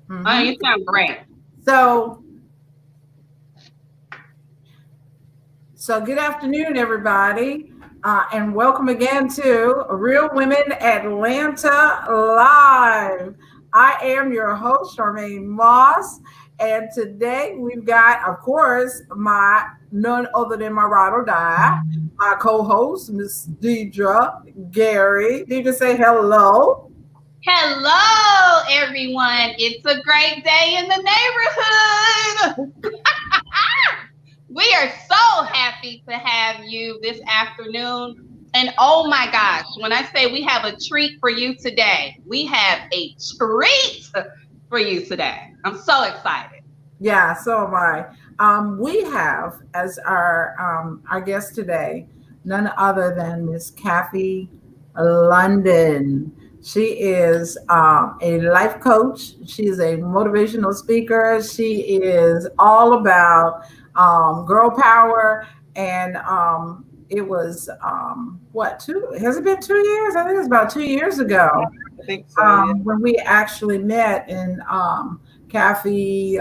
Oh, Mm-hmm. you sound great. So, so good afternoon, everybody, and welcome again to Real Women Atlanta Live. I am your host, Charmaine Moss, and today we've got, of course, my none other than my ride or die, my co-host, Miss Deidre Gary. Deidre, say hello. Hello, everyone. It's a great day in the neighborhood. We are so happy to have you this afternoon. And oh my gosh, when I say we have a treat for you today, we have a treat for you today. I'm so excited. Yeah, so am I. We have as our guest today none other than Miss Kathy London. She is a life coach. She is a motivational speaker. She is all about girl power. And it was what two? Has it been 2 years? I think it's about 2 years ago I think so, yeah. when we actually met and Kathy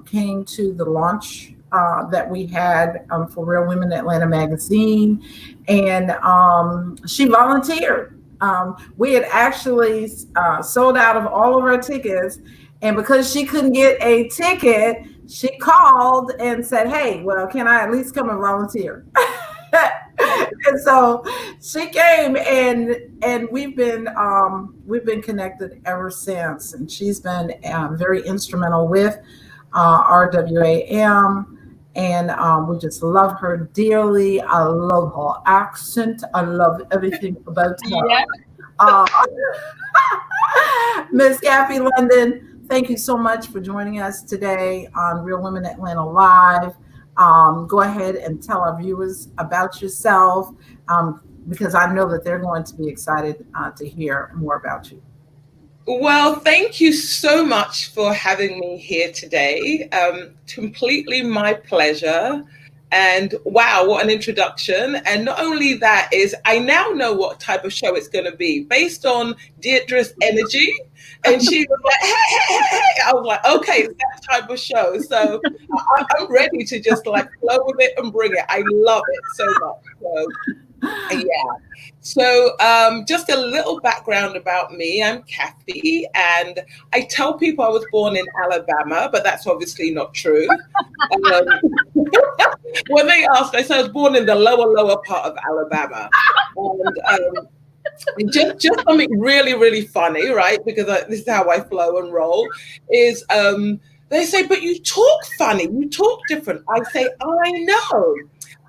came to the launch that we had for Real Women Atlanta magazine, and she volunteered. We had actually sold out of all of our tickets, and because she couldn't get a ticket, she called and said, "Hey, well, can I at least come and volunteer?" And so she came and we've been connected ever since, and she's been very instrumental with RWAM, and we just love her dearly. I love her accent. I love everything about her. Yeah. uh, Miss Kathy London, thank you so much for joining us today on Real Women Atlanta Live. Go ahead and tell our viewers about yourself, because I know that they're going to be excited to hear more about you. Well, thank you so much for having me here today. Completely my pleasure. And wow, what an introduction. And not only that is I now know what type of show it's going to be based on Deirdre's energy. And she was like, hey. I was like, okay, it's that type of show. So I'm ready to just like flow with it and bring it. I love it so much. So yeah. So, just a little background about me. I'm Kathy, and I tell people I was born in Alabama, but that's obviously not true. Um, when they ask, I say I was born in the lower part of Alabama. And just something really, really funny, right? Because this is how I flow and roll. Is they say, but you talk funny, you talk different. I say, I know.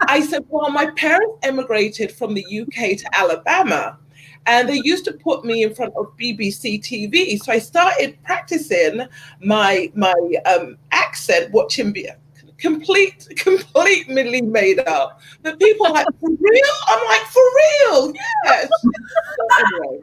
I said, well, my parents emigrated from the UK to Alabama, and they used to put me in front of BBC TV. So I started practicing my accent, watching completely made up. But people are like, for real? I'm like, for real? Yes. So anyway.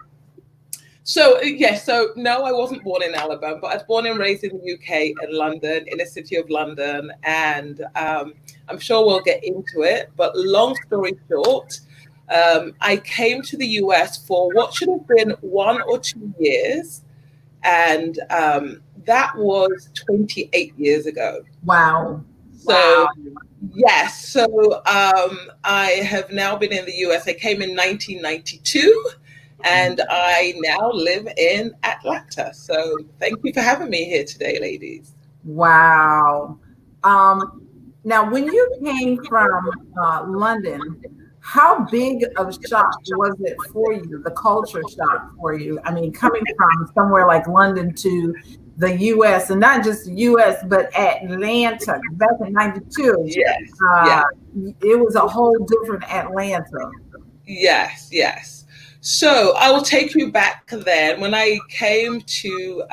So yes, so no, I wasn't born in Alabama, but I was born and raised in the UK in London, in the city of London, and I'm sure we'll get into it. But long story short, I came to the US for what should have been 1 or 2 years, and that was 28 years ago. Wow. So yes, so I have now been in the US. I came in 1992 and I now live in Atlanta. So thank you for having me here today, ladies. Wow. Now, when you came from London, how big of a shock was it for you, the culture shock for you? I mean, coming from somewhere like London to the US, and not just the US, but Atlanta back in 92, Yes, uh, yes, it was a whole different Atlanta. yes. So I will take you back then. When I came to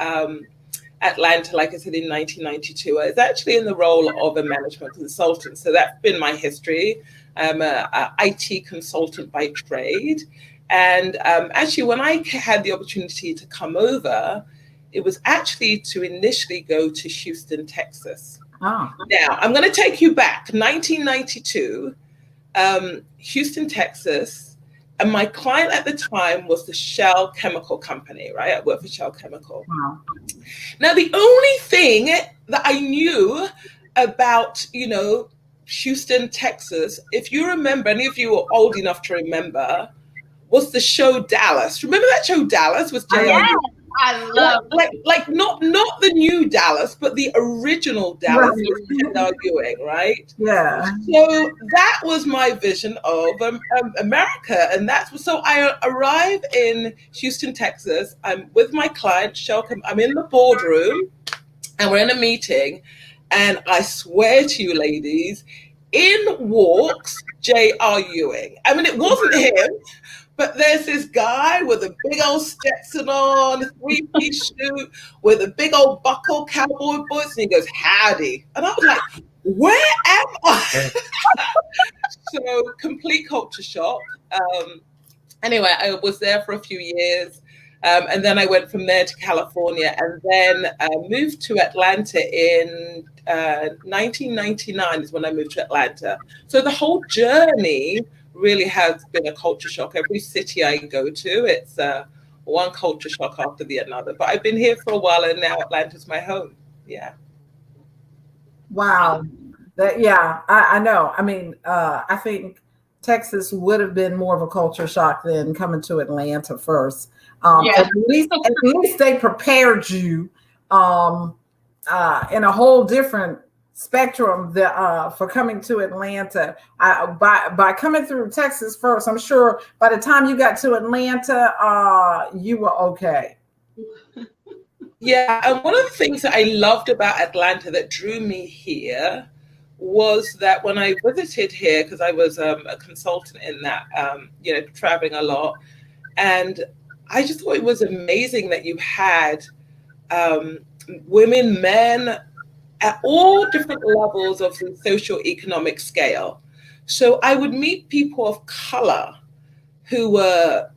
Atlanta, like I said, in 1992, I was actually in the role of a management consultant. So that's been my history. I'm a IT consultant by trade. And actually, when I had the opportunity to come over, it was actually to initially go to Houston, Texas. Oh, Now, I'm going to take you back, 1992, Houston, Texas. And my client at the time was the Shell Chemical Company, right? I worked for Shell Chemical. Wow. Now, the only thing that I knew about, Houston, Texas, if you remember, any of you are old enough to remember, was the show Dallas. Remember that show Dallas with J.R. Yes, I love like not the new Dallas, but the original Dallas Right. with J.R. Ewing, right? Yeah. So that was my vision of America, and so I arrive in Houston, Texas. I'm with my client, Shelcom. I'm in the boardroom, and we're in a meeting, and I swear to you, ladies, in walks J.R. Ewing. I mean, it wasn't him. But there's this guy with a big old Stetson on, a three-piece suit, with a big old buckle cowboy boots, and he goes, "Howdy." And I was like, where am I? So complete culture shock. Anyway, I was there for a few years. And then I went from there to California, and then moved to Atlanta in 1999 is when I moved to Atlanta. So the whole journey really has been a culture shock. Every city I go to, it's one culture shock after the another. But I've been here for a while, and now Atlanta's my home. Yeah. Wow. I know. I mean, I think Texas would have been more of a culture shock than coming to Atlanta first. At least they prepared you in a whole different spectrum for coming to Atlanta. By coming through Texas first, I'm sure by the time you got to Atlanta, you were okay. Yeah, and one of the things that I loved about Atlanta that drew me here was that when I visited here, because I was a consultant in that, traveling a lot, and I just thought it was amazing that you had women, men, at all different levels of the socio-economic scale. So I would meet people of color who were,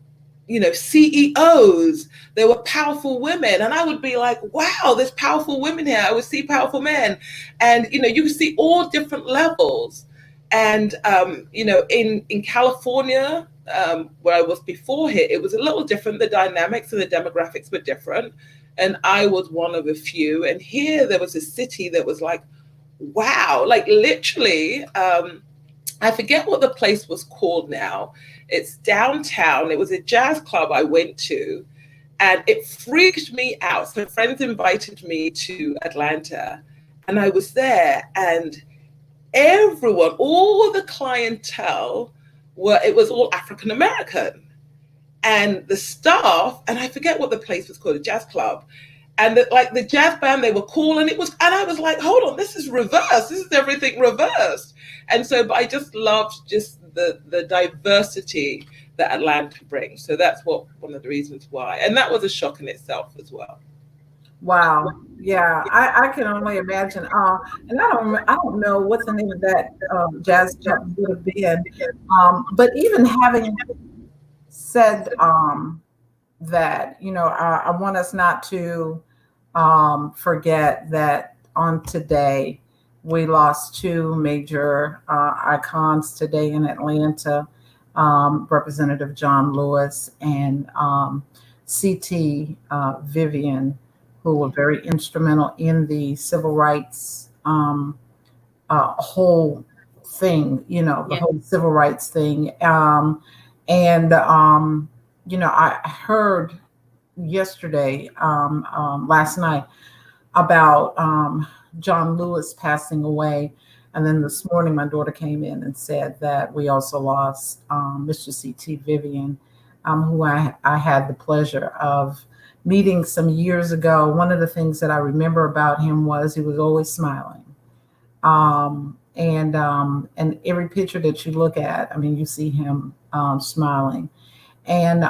CEOs. There were powerful women, and I would be like, wow, there's powerful women here. I would see powerful men, and you could see all different levels. And in California, where I was before here, it was a little different. The dynamics and the demographics were different, and I was one of a few. And here there was a city that was like, wow, like literally. I forget what the place was called now. It's downtown. It was a jazz club I went to, and it freaked me out. So friends invited me to Atlanta, and I was there, and everyone, all the clientele, it was all African American. And the staff, and I forget what the place was called, a jazz club, and the jazz band, they were cool, and I was like, hold on, this is reversed. This is everything reversed. And so, but I just loved just the diversity that Atlanta brings. So that's one of the reasons why. And that was a shock in itself as well. Wow. Yeah, I can only imagine. And I don't know what the name of that jazz club would have been. But even having said that, I want us not to forget that on today, we lost two major icons today in Atlanta, Representative John Lewis and C.T. Vivian, who were very instrumental in the civil rights whole thing, the whole civil rights thing. I heard yesterday, last night, about John Lewis passing away. And then this morning, my daughter came in and said that we also lost Mr. C.T. Vivian, who I had the pleasure of meeting some years ago. One of the things that I remember about him was he was always smiling. And every picture that you look at, I mean, you see him smiling. And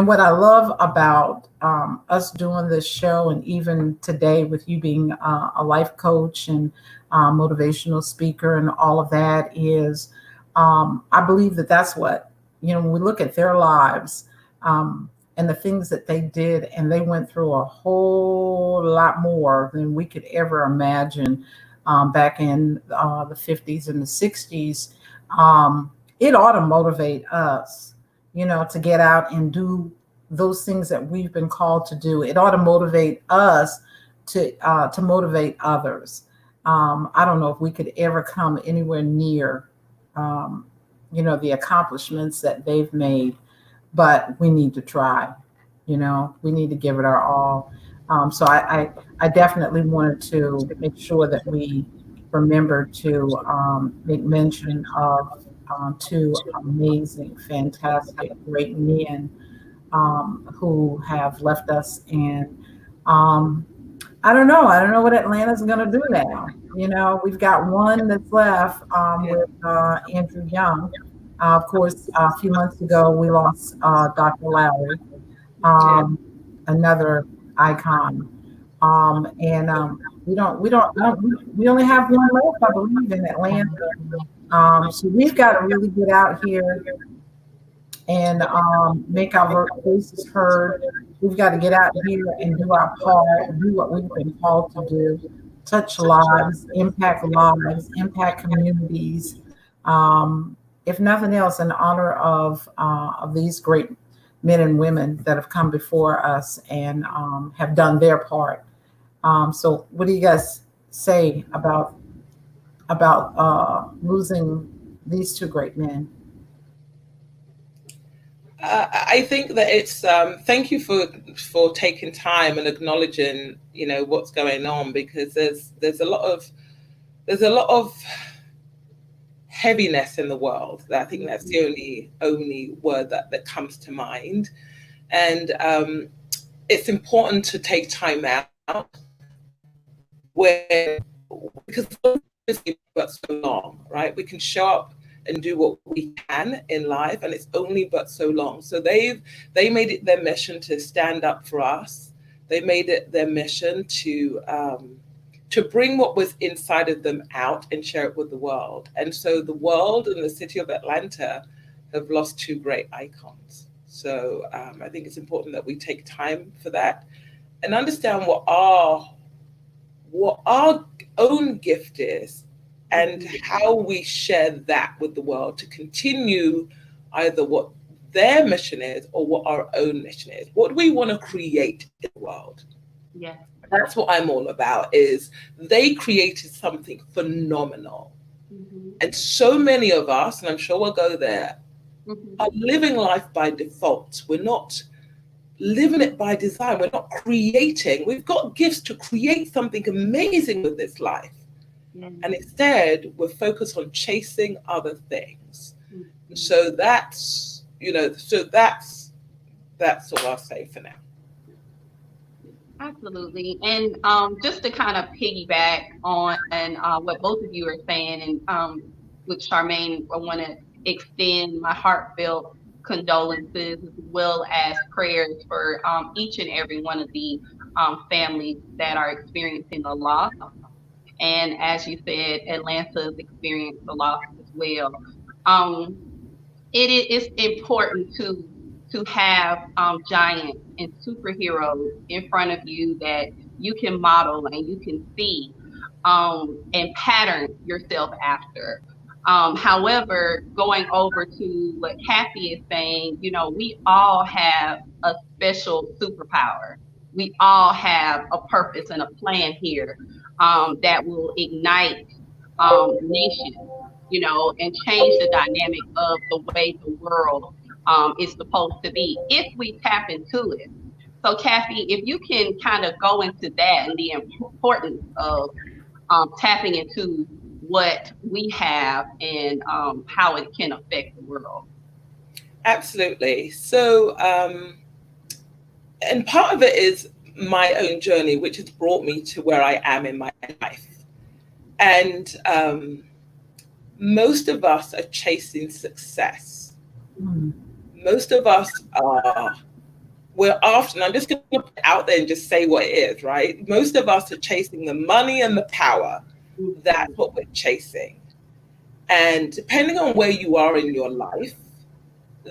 what I love about us doing this show, and even today with you being a life coach and motivational speaker and all of that, is I believe that that's what, when we look at their lives and the things that they did, and they went through a whole lot more than we could ever imagine back in the 50s and the 60s. it ought to motivate us, to get out and do those things that we've been called to do. It ought to motivate us to motivate others. I don't know if we could ever come anywhere near, the accomplishments that they've made, but we need to try. We need to give it our all. So I definitely wanted to make sure that we remember to make mention of two amazing, fantastic, great men who have left us. And I don't know. I don't know what Atlanta's going to do now. We've got one that's left with Andrew Young. Of course, a few months ago, we lost Dr. Lowry, another icon. We only have one left, I believe, in Atlanta. So we've got to really get out here and make our voices heard. We've got to get out here and do our part, do what we've been called to do, touch lives, impact communities. If nothing else, in honor of these great men and women that have come before us and have done their part. So what do you guys say about losing these two great men? I think that it's thank you for taking time and acknowledging what's going on, because there's a lot of heaviness in the world. I think that's the only word that comes to mind, and it's important to take time out because we've got so long, right? We can show up and do what we can in life, and it's only but so long. So they made it their mission to stand up for us. They made it their mission to bring what was inside of them out and share it with the world. And so the world and the city of Atlanta have lost two great icons. So I think it's important that we take time for that and understand what our own gift is, and how we share that with the world to continue either what their mission is or what our own mission is. What do we want to create in the world? Yeah. That's what I'm all about, is they created something phenomenal. Mm-hmm. And so many of us, and I'm sure we'll go there, are living life by default. We're not living it by design. We're not creating. We've got gifts to create something amazing with this life. And instead, we're focused on chasing other things. Mm-hmm. So that's all I'll say for now. Absolutely. And just to kind of piggyback on what both of you are saying, and with Charmaine, I want to extend my heartfelt condolences as well as prayers for each and every one of the families that are experiencing the loss. And as you said, Atlanta's experienced the loss as well. It is important to have giants and superheroes in front of you that you can model and you can see and pattern yourself after. However, going over to what Kathy is saying, we all have a special superpower. We all have a purpose and a plan here that will ignite nations, and change the dynamic of the way the world is supposed to be if we tap into it. So Kathy, if you can kind of go into that and the importance of tapping into what we have and how it can affect the world. Absolutely. So, and part of it is my own journey, which has brought me to where I am in my life. And most of us are chasing success. Most of us we're after, and I'm just going to put it out there and just say what it is, right? Most of us are chasing the money and the power. That's what we're chasing. And depending on where you are in your life,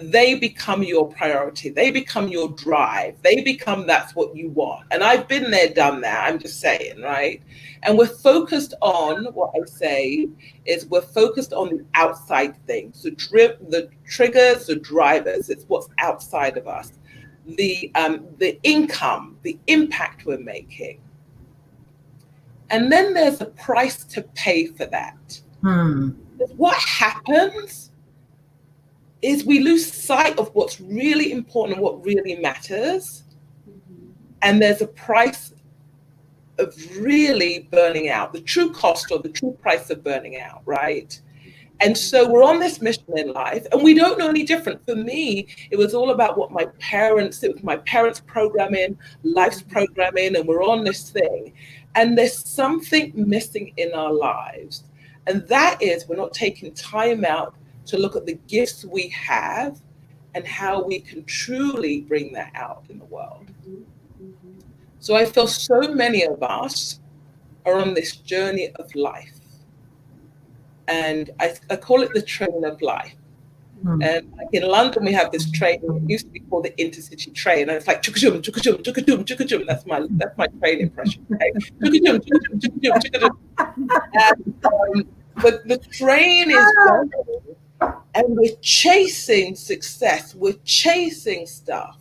they become your priority. They become your drive. They become that's what you want. And I've been there, done that. I'm just saying, right? And we're focused on what I say is we're focused on the outside things, the triggers, the drivers. It's what's outside of us, the income, the impact we're making. And then there's a price to pay for that. What happens is we lose sight of what's really important and what really matters. And there's a price of really burning out, the true cost or the true price of burning out, right? And so we're on this mission in life, and we don't know any different. For me, it was all about it was my parents' programming, life's programming, and we're on this thing. And there's something missing in our lives. And that is we're not taking time out to look at the gifts we have and how we can truly bring that out in the world. So I feel so many of us are on this journey of life. And I call it the train of life. And like in London, we have this train. It used to be called the Intercity train, and it's like chukajum, chukajum, chukajum, chukajum. That's my train impression. Okay? Chukajum, chukajum, chukajum, chukajum. But the train is going, and we're chasing success. We're chasing stuff,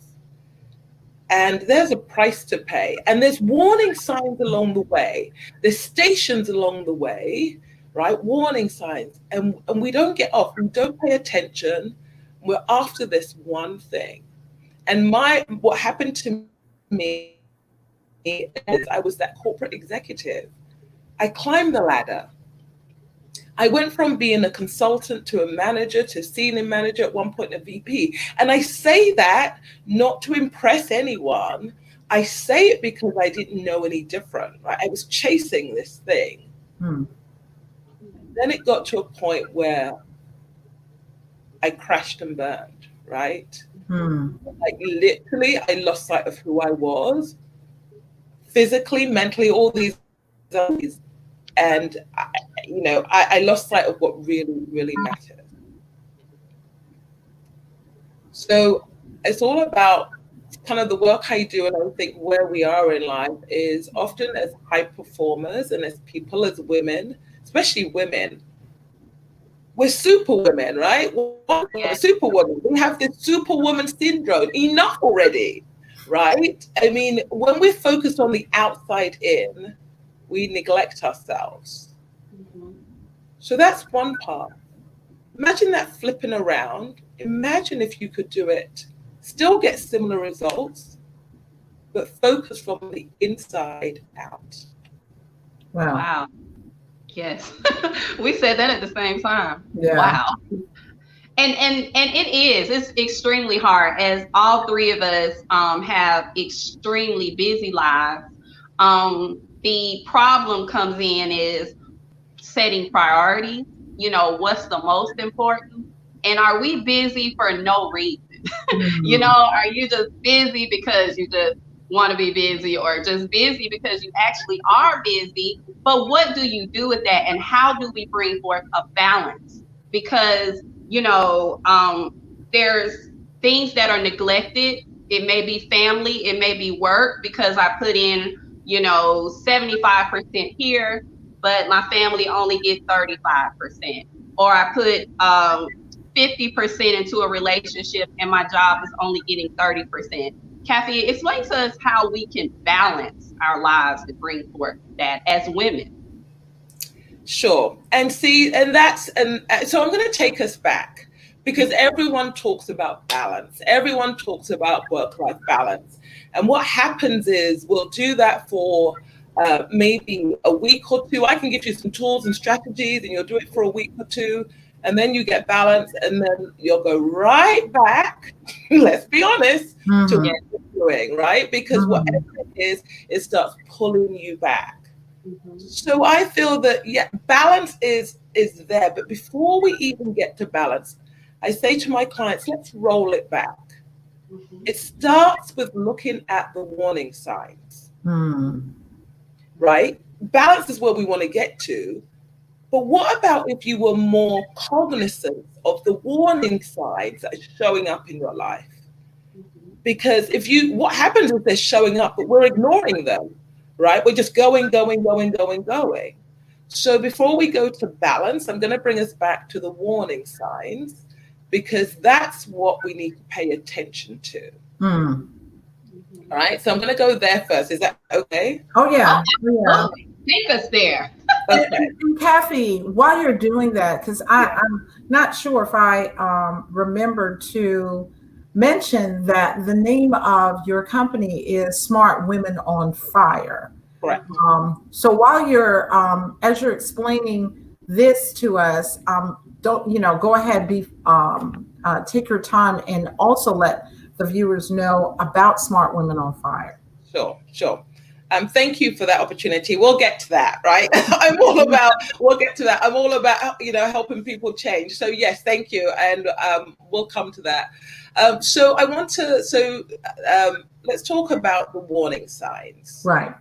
and there's a price to pay. And there's warning signs along the way. There's stations along the way. Right, warning signs, and we don't get off. We don't pay attention. We're after this one thing. And what happened to me is I was that corporate executive. I climbed the ladder. I went from being a consultant to a manager to senior manager, at one point a VP. And I say that not to impress anyone. I say it because I didn't know any different. Right? I was chasing this thing. Then it got to a point where I crashed and burned, right? Like literally, I lost sight of who I was, physically, mentally, all these things. And, I lost sight of what really, really mattered. So it's all about kind of the work I do. And I think where we are in life is often as high performers and as people, as women, especially women, we're superwomen, right? We're superwomen. We have this superwoman syndrome. Enough already, right? I mean, when we're focused on the outside in, we neglect ourselves. So that's one part. Imagine that flipping around. Imagine if you could do it, still get similar results, but focus from the inside out. Wow. Yes. We said that at the same time. Yeah. Wow. And it's extremely hard, as all three of us have extremely busy lives. The problem comes in is setting priorities. What's the most important? And are we busy for no reason? Are you just busy because you just want to be busy, or just busy because you actually are busy? But what do you do with that, and how do we bring forth a balance? Because there's things that are neglected. It may be family, it may be work, because I put in 75% here, but my family only gets 35%, or I put 50% into a relationship and my job is only getting 30%. Kathy, explain to us how we can balance our lives to bring forth that as women. Sure. And so I'm going to take us back, because everyone talks about balance. Everyone talks about work-life balance. And what happens is we'll do that for maybe a week or two. I can give you some tools and strategies, and you'll do it for a week or two. And then you get balance, and then you'll go right back, let's be honest, to what you're doing, right? Because whatever it is, it starts pulling you back. So I feel that, balance is there. But before we even get to balance, I say to my clients, let's roll it back. It starts with looking at the warning signs, right? Balance is where we want to get to. But what about if you were more cognizant of the warning signs that are showing up in your life? Because what happens is they're showing up, but we're ignoring them, right? We're just going. So before we go to balance, I'm going to bring us back to the warning signs, because that's what we need to pay attention to. All right. So I'm going to go there first. Is that okay? Oh, yeah. Oh, take us there. Okay. And Kathy, while you're doing that, because I'm not sure if I remember to mention that the name of your company is Smart Women on Fire. Correct. So while you're, as you're explaining this to us, don't, go ahead, take your time and also let the viewers know about Smart Women on Fire. Sure. Thank you for that opportunity. We'll get to that, right? We'll get to that. I'm all about, helping people change. So yes, thank you. And we'll come to that. So let's talk about the warning signs. Right.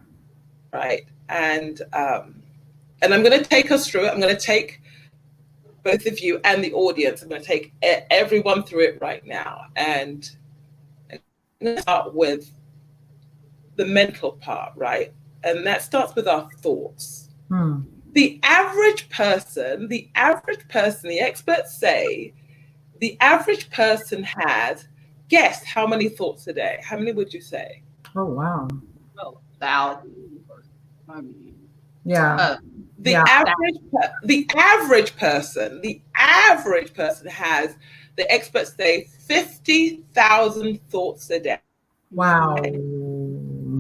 And I'm going to take us through it. I'm going to take both of you and the audience. I'm going to take everyone through it right now. And I'm going to start with the mental part, right? And that starts with our thoughts. The average person, the experts say, the average person has, guess how many thoughts a day? How many would you say? Oh, wow. Oh, thousands. Yeah. The average person has, the experts say, 50,000 thoughts a day. Wow.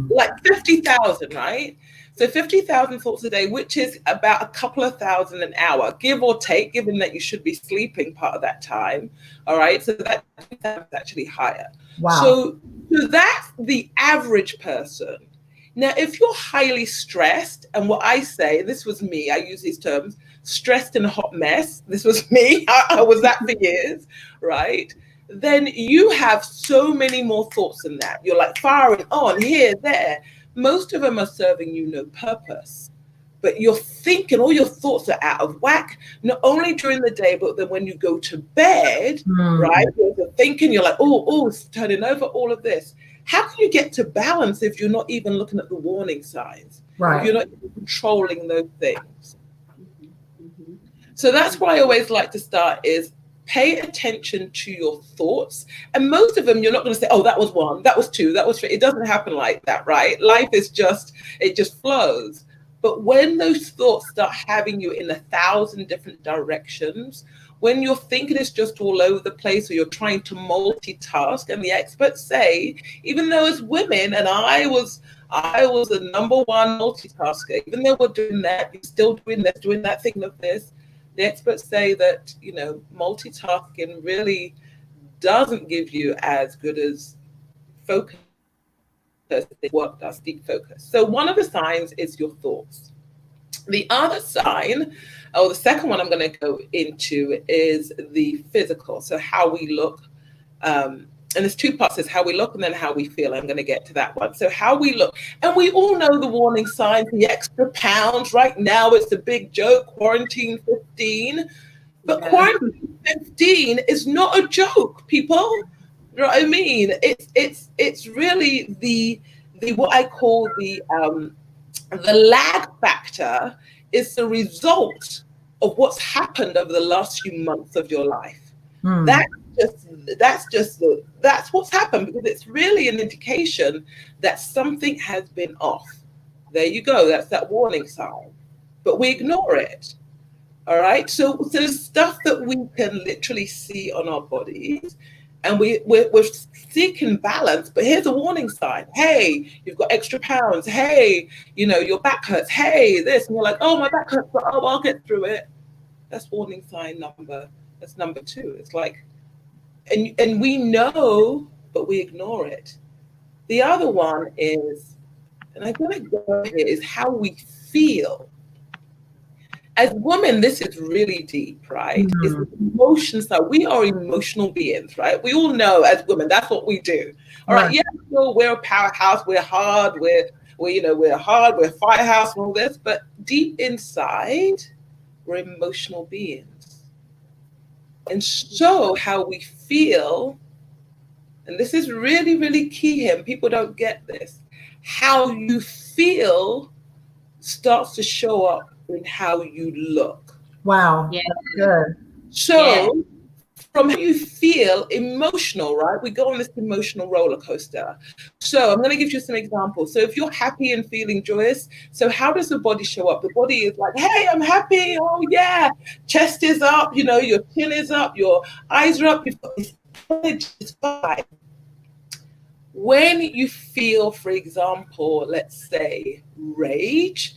Like 50,000, right? So 50,000 thoughts a day, which is about a couple of thousand an hour, give or take, given that you should be sleeping part of that time. All right. So that's actually higher. Wow. So that's the average person. Now, if you're highly stressed, and what I say, this was me, I use these terms, stressed in a hot mess. This was me. I was that for years, right? Then you have so many more thoughts than that. You're like firing on here, there. Most of them are serving you no purpose. But you're thinking, all your thoughts are out of whack, not only during the day, but then when you go to bed, right? You're thinking, you're like, oh, it's turning over, all of this. How can you get to balance if you're not even looking at the warning signs? Right. If you're not even controlling those things. So that's why I always like to start is pay attention to your thoughts. And most of them, you're not going to say, oh, that was one, that was two, that was three. It doesn't happen like that, right? Life is it just flows. But when those thoughts start having you in 1,000 different directions, when your thinking is just all over the place, or you're trying to multitask, and the experts say, even though as women, and I was the number one multitasker, even though we're doing that, you're still doing this, doing that, thinking of this. The experts say that, multitasking really doesn't give you as good as focus. Work does, deep focus. So one of the signs is your thoughts. The other sign, or the second one I'm going to go into, is the physical. So how we look. And there's two parts. There's how we look and then how we feel. I'm going to get to that one. So how we look. And we all know the warning signs, the extra pounds. Right now, it's a big joke, quarantine 15. But quarantine 15 is not a joke, people. You know what I mean? It's really the what I call the lag factor is the result of what's happened over the last few months of your life. That's what's happened, because it's really an indication that something has been off. There you go. That's that warning sign. But we ignore it. All right. So there's stuff that we can literally see on our bodies, and we're seeking balance. But here's a warning sign. Hey, you've got extra pounds. Hey, your back hurts. Hey, this. And you're like, oh, my back hurts, but I'll get through it. That's warning sign that's number 2. It's like, and we know, but we ignore it. The other one is, and I'm going to go here, is how we feel. As women, this is really deep, right? It's emotions. So we are emotional beings, right? We all know as women, that's what we do. All right. Yeah, we're a powerhouse. We're hard. We're hard. We're a firehouse and all this. But deep inside, we're emotional beings. And so how we feel, and this is really, really key here, and people don't get this, how you feel starts to show up in how you look. Wow. Yeah. That's good. So from how you feel emotional, right? We go on this emotional roller coaster. So I'm going to give you some examples. So if you're happy and feeling joyous, so how does the body show up? The body is like, hey, I'm happy. Oh yeah. Chest is up, you know, your chin is up, your eyes are up. You've got this energy, this vibe. When you feel, for example, let's say rage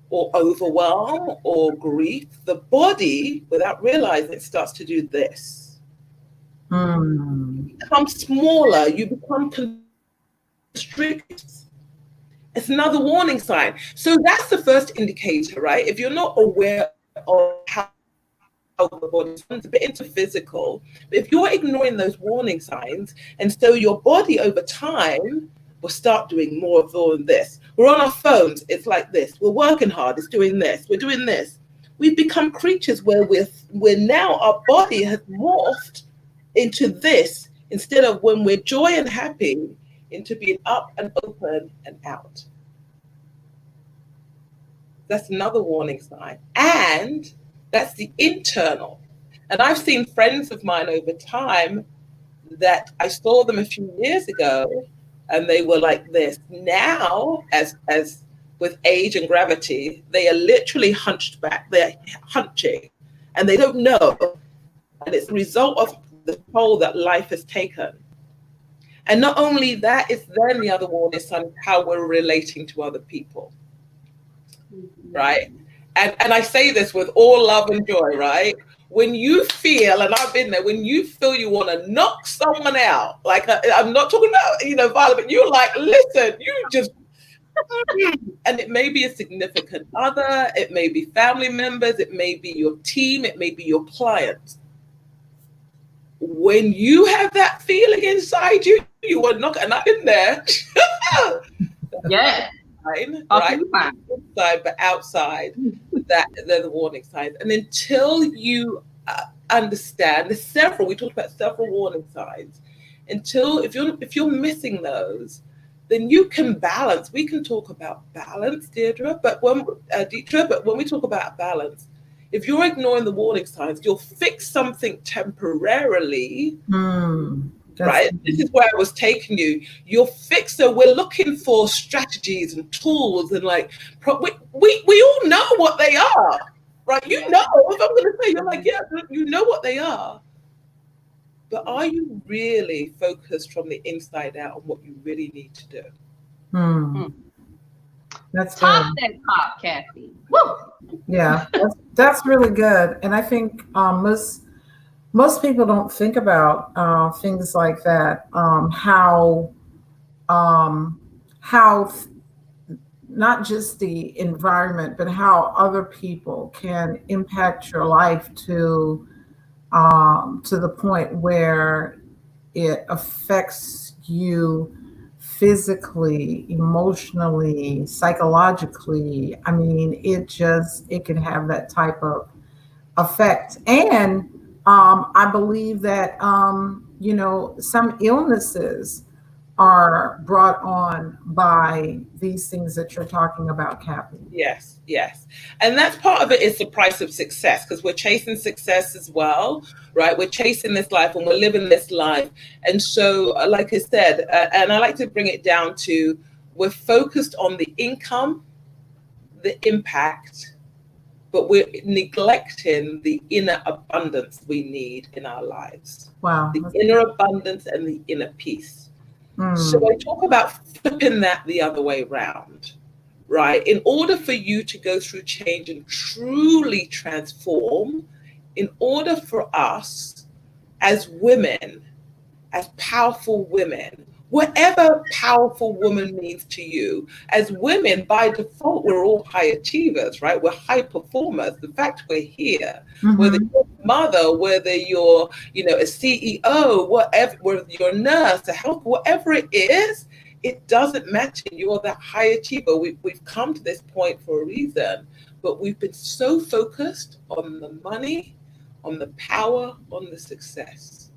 or overwhelm or grief, the body, without realizing it, starts to do this. Mm. You become smaller, you become constricted. It's another warning sign. So that's the first indicator, right? If you're not aware of how the body is, it's a bit into physical, but if you're ignoring those warning signs, and so your body over time will start doing more of all of this. We're on our phones, it's like this. We're working hard, it's doing this. We're doing this. We've become creatures where we're now, our body has morphed into this, instead of when we're joy and happy, into being up and open and out. That's another warning sign. And that's the internal. And I've seen friends of mine over time that I saw them a few years ago and they were like this. Now, as with age and gravity, they are literally hunched back. They're hunching and they don't know. And it's the result of the toll that life has taken. And not only that, it's then the other warning sign, how we're relating to other people, right? And I say this with all love and joy, right? When you feel, and I've been there, when you feel you want to knock someone out, like I'm not talking about, violent, but you're like, listen, you just, and it may be a significant other, it may be family members, it may be your team, it may be your clients. When you have that feeling inside you, you are not, and I've been there. Yeah. Right? Inside, but outside, that they're the warning signs. And until you understand, there's several. We talked about several warning signs. Until if you're missing those, then you can balance. We can talk about balance, Deirdre, but when we talk about balance, if you're ignoring the warning signs, you'll fix something temporarily. Right? This is where I was taking you. You'll fix it. We're looking for strategies and tools and like, we all know what they are, right? You know, if I'm going to say, you're like, yeah, you know what they are. But are you really focused from the inside out on what you really need to do? That's Talk that talk, Kathy. Woo! Yeah, that's really good. And I think most people don't think about things like that. How not just the environment, but how other people can impact your life to the point where it affects you physically, emotionally, psychologically. I mean, it can have that type of effect. And I believe that, some illnesses are brought on by these things that you're talking about, Kathy. Yes. And that's part of it, is the price of success, because we're chasing success as well, right? We're chasing this life and we're living this life. And so, like I said, and I like to bring it down to, we're focused on the income, the impact, but we're neglecting the inner abundance we need in our lives. Wow. The inner abundance and the inner peace. So I talk about flipping that the other way around, right? In order for you to go through change and truly transform, in order for us as women, as powerful women, whatever powerful woman means to you, as women, by default, we're all high achievers, right? We're high performers. The fact we're here, whether you're a mother, whether you're, a CEO, whatever, whether you're a nurse, a health, whatever it is, it doesn't matter. You are that high achiever. We've come to this point for a reason, but we've been so focused on the money, on the power, on the success.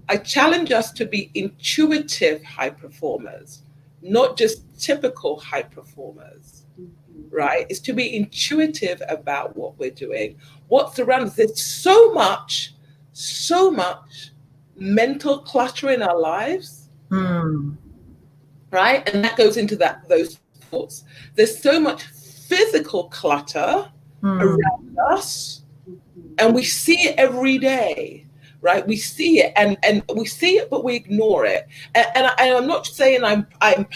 I challenge us to be intuitive high performers, not just typical high performers, right? It's to be intuitive about what we're doing, what's around us. There's so much mental clutter in our lives, right? And that goes into those thoughts. There's so much physical clutter around us, and we see it every day. Right, we see it, and we see it, but we ignore it. And I'm not saying I'm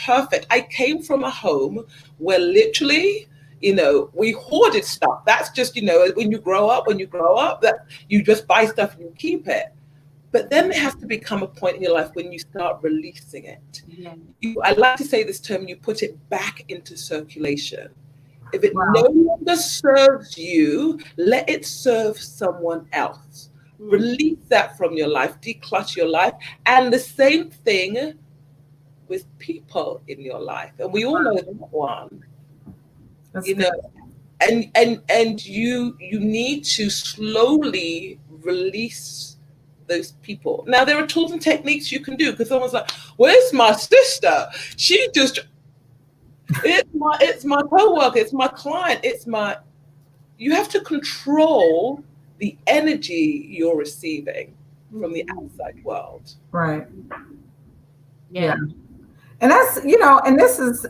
perfect. I came from a home where literally, we hoarded stuff. That's just, when you grow up, that you just buy stuff and you keep it. But then there has to become a point in your life when you start releasing it. I like to say this term: you put it back into circulation. If it no longer serves you, let it serve someone else. Release that from your life, declutter your life. And the same thing with people in your life. And we all know that one. And you need to slowly release those people. Now there are tools and techniques you can do, because someone's like, where's my sister? She just it's my co-worker, it's my client, you have to control the energy you're receiving from the outside world. Right. Yeah. And that's, and this is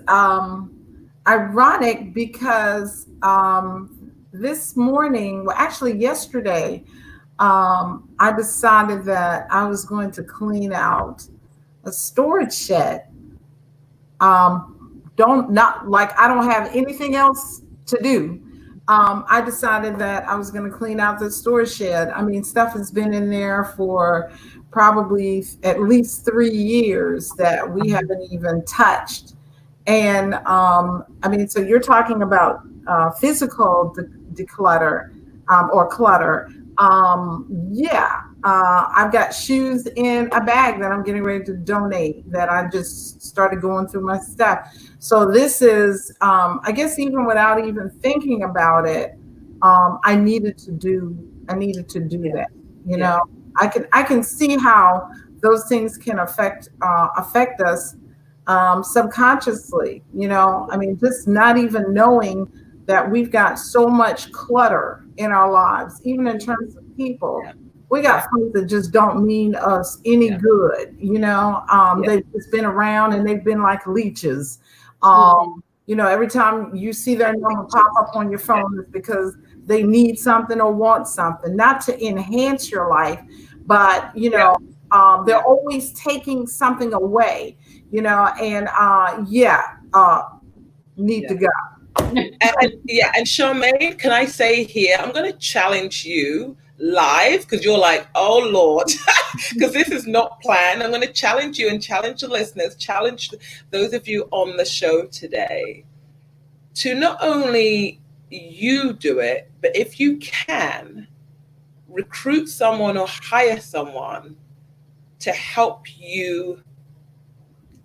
ironic because this morning, well, actually yesterday, I decided that I was going to clean out a storage shed. I don't have anything else to do. I decided that I was going to clean out the storage shed. I mean, stuff has been in there for probably at least 3 years that we haven't even touched. And so you're talking about physical declutter or clutter. I've got shoes in a bag that I'm getting ready to donate, that I just started going through my stuff. So this is, I guess, even without even thinking about it, I needed to do that. I can see how those things can affect us subconsciously. Just not even knowing that we've got so much clutter in our lives, even in terms of people. We got folks that just don't mean us any good. They've just been around and they've been like leeches. Every time you see their number pop up on your phone, it's because they need something or want something, not to enhance your life, but they're always taking something away, need to go. And Charmaine, can I say here, I'm going to challenge you live, because you're like, oh Lord, because this is not planned. I'm going to challenge you and challenge the listeners, challenge those of you on the show today to not only you do it, but if you can, recruit someone or hire someone to help you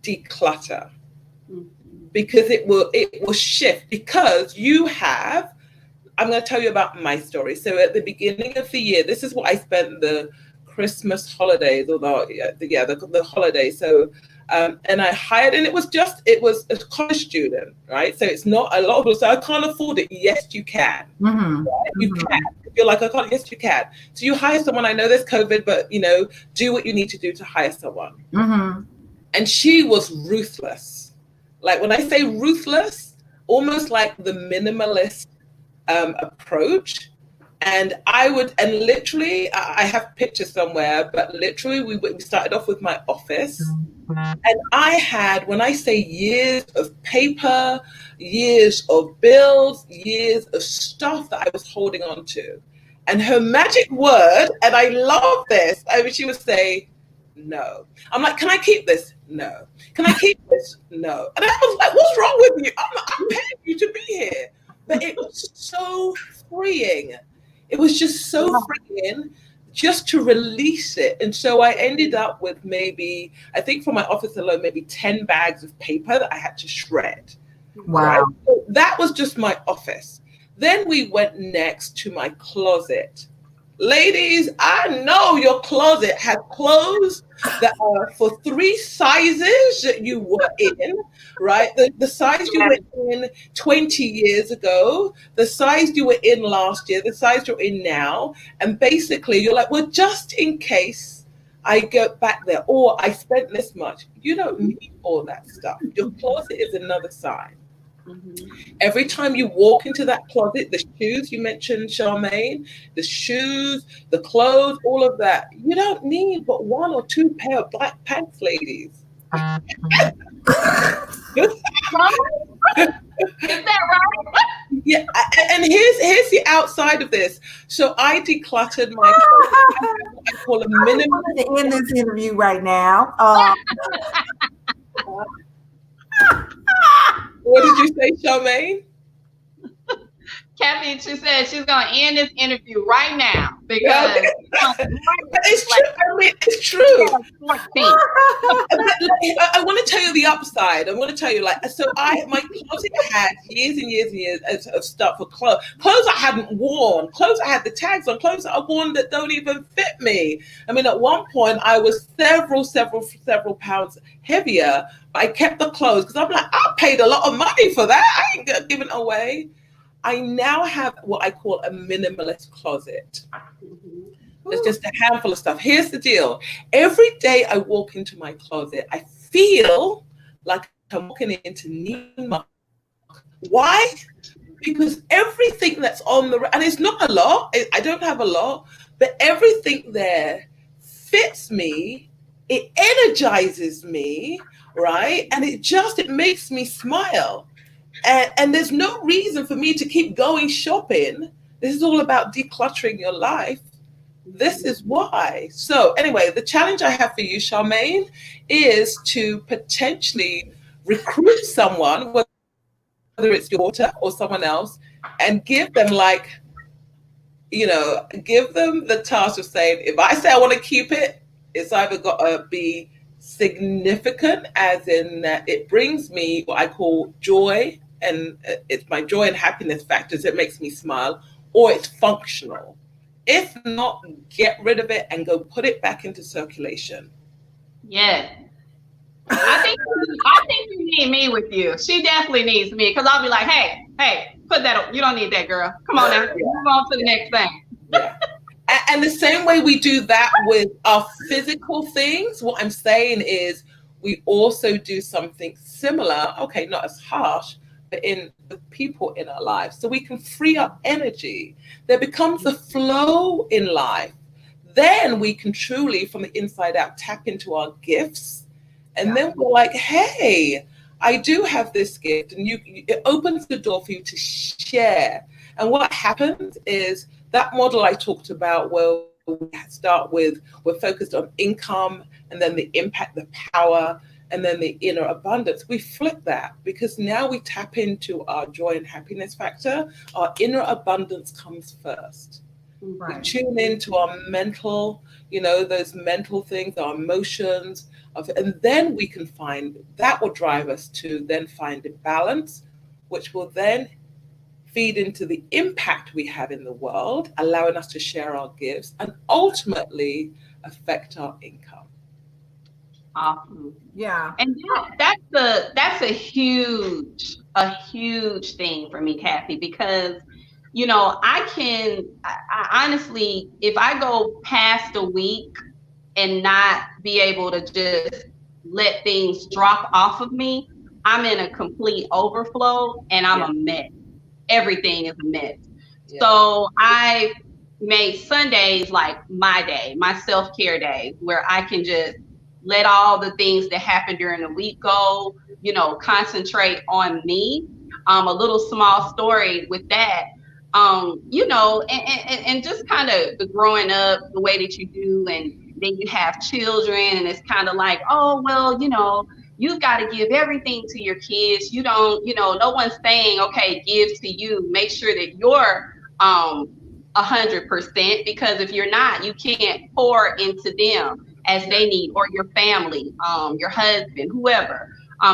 declutter. Because it will shift, because I'm going to tell you about my story. So at the beginning of the year, this is what I spent the Christmas holidays, or the holidays. So, and I hired, and it was a college student, right? So it's not a lot of people say, I can't afford it. Yes, you can. Right? You can. If you're like, I can't, yes, you can. So you hire someone. I know there's COVID, but do what you need to do to hire someone. And she was ruthless. Like when I say ruthless, almost like the minimalist approach. And literally, I have pictures somewhere, but literally we started off with my office. And I had, when I say years of paper, years of bills, years of stuff that I was holding on to. And her magic word, and I love this, she would say, no. I'm like, can I keep this? No. Can I keep this? No. And I was like, what's wrong with you? I'm paying you to be here. But it was so freeing. It was just so freeing just to release it. And so I ended up with maybe, I think for my office alone, maybe 10 bags of paper that I had to shred. Wow. Right? So that was just my office. Then we went next to my closet. Ladies, I know your closet has clothes that are for 3 sizes that you were in, right? The size you were in 20 years ago, the size you were in last year, the size you're in now. And basically, you're like, well, just in case I go back there, or I spent this much. You don't need all that stuff. Your closet is another sign. Every time you walk into that closet, the shoes you mentioned, Charmaine, the shoes, the clothes, all of that, you don't need but 1 or 2 pair of black pants, ladies. Is that right? Yeah, and here's the outside of this. So I decluttered my closet. I call a minimum. I'm going to end this interview right now. What did you say, Charmaine? Kathy, she said she's going to end this interview right now because it's true. I mean, it's true. I want to tell you the upside. I want to tell you, like, so my closet had years and years and years of stuff for clothes I hadn't worn, clothes I had the tags on, clothes I've worn that don't even fit me. I mean, at one point I was several pounds heavier, but I kept the clothes because I'm like, I paid a lot of money for that. I ain't giving it away. I now have what I call a minimalist closet. There's just a handful of stuff. Here's the deal. Every day I walk into my closet, I feel like I'm walking into Neiman Marcus. Why? Because everything that's on and it's not a lot, I don't have a lot, but everything there fits me, it energizes me, right? And it makes me smile. And there's no reason for me to keep going shopping. This is all about decluttering your life. This is why. So anyway, the challenge I have for you, Charmaine, is to potentially recruit someone, whether it's your daughter or someone else, and give them give them the task of saying, if I say I want to keep it, it's either got to be significant, as in that it brings me what I call joy, and it's my joy and happiness factors that makes me smile, or it's functional. If not, get rid of it and go put it back into circulation. Yes. I think you need me with you. She definitely needs me because I'll be like, hey, put that up. You don't need that, girl. Come on now. Yeah. Move on to the next thing. Yeah. And the same way we do that with our physical things, what I'm saying is we also do something similar, okay, not as harsh, but in the people in our lives, so we can free up energy. There becomes a flow in life. Then we can truly, from the inside out, tap into our gifts. And then we're like, hey, I do have this gift. And it opens the door for you to share. And what happens is that model I talked about, where we start with, we're focused on income, and then the impact, the power, and then the inner abundance. We flip that because now we tap into our joy and happiness factor. Our inner abundance comes first. Right. We tune into our mental, those mental things, our emotions, and then we can find, that will drive us to then find a balance, which will then feed into the impact we have in the world, allowing us to share our gifts and ultimately affect our income. Awesome. Yeah. And that's a huge thing for me, Kathy, because I honestly, if I go past a week and not be able to just let things drop off of me, I'm in a complete overflow and I'm a mess. Everything is a mess. Yeah. So I made Sundays like my day, my self-care day, where I can just let all the things that happen during the week go, concentrate on me. A little small story with that, and just kind of the growing up, the way that you do, and then you have children, and it's kind of like, oh, well, you've got to give everything to your kids. You don't, no one's saying, okay, give to you. Make sure that you're 100%, because if you're not, you can't pour into them as they need, or your family, your husband, whoever,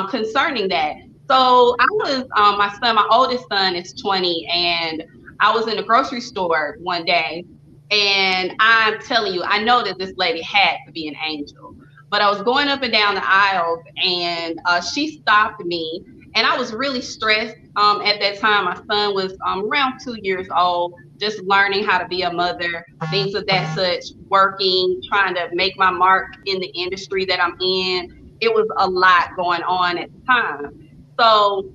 concerning that. So I was, my oldest son is 20, and I was in a grocery store one day, and I'm telling you, I know that this lady had to be an angel, but I was going up and down the aisles, and she stopped me, and I was really stressed. At that time, my son was around 2 years old, just learning how to be a mother, things of that such, working, trying to make my mark in the industry that I'm in. It was a lot going on at the time. So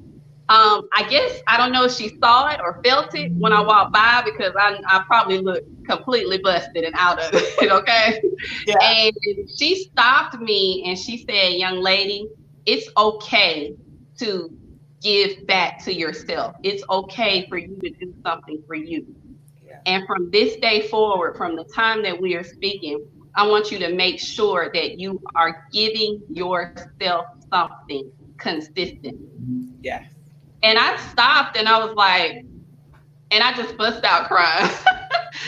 I guess, I don't know if she saw it or felt it when I walked by, because I probably looked completely busted and out of it, okay? Yeah. And she stopped me and she said, young lady, it's okay to give back to yourself. It's okay for you to do something for you. Yeah. And from this day forward, from the time that we are speaking, I want you to make sure that you are giving yourself something consistent. Yes. And I stopped and I was like, and I just bust out crying.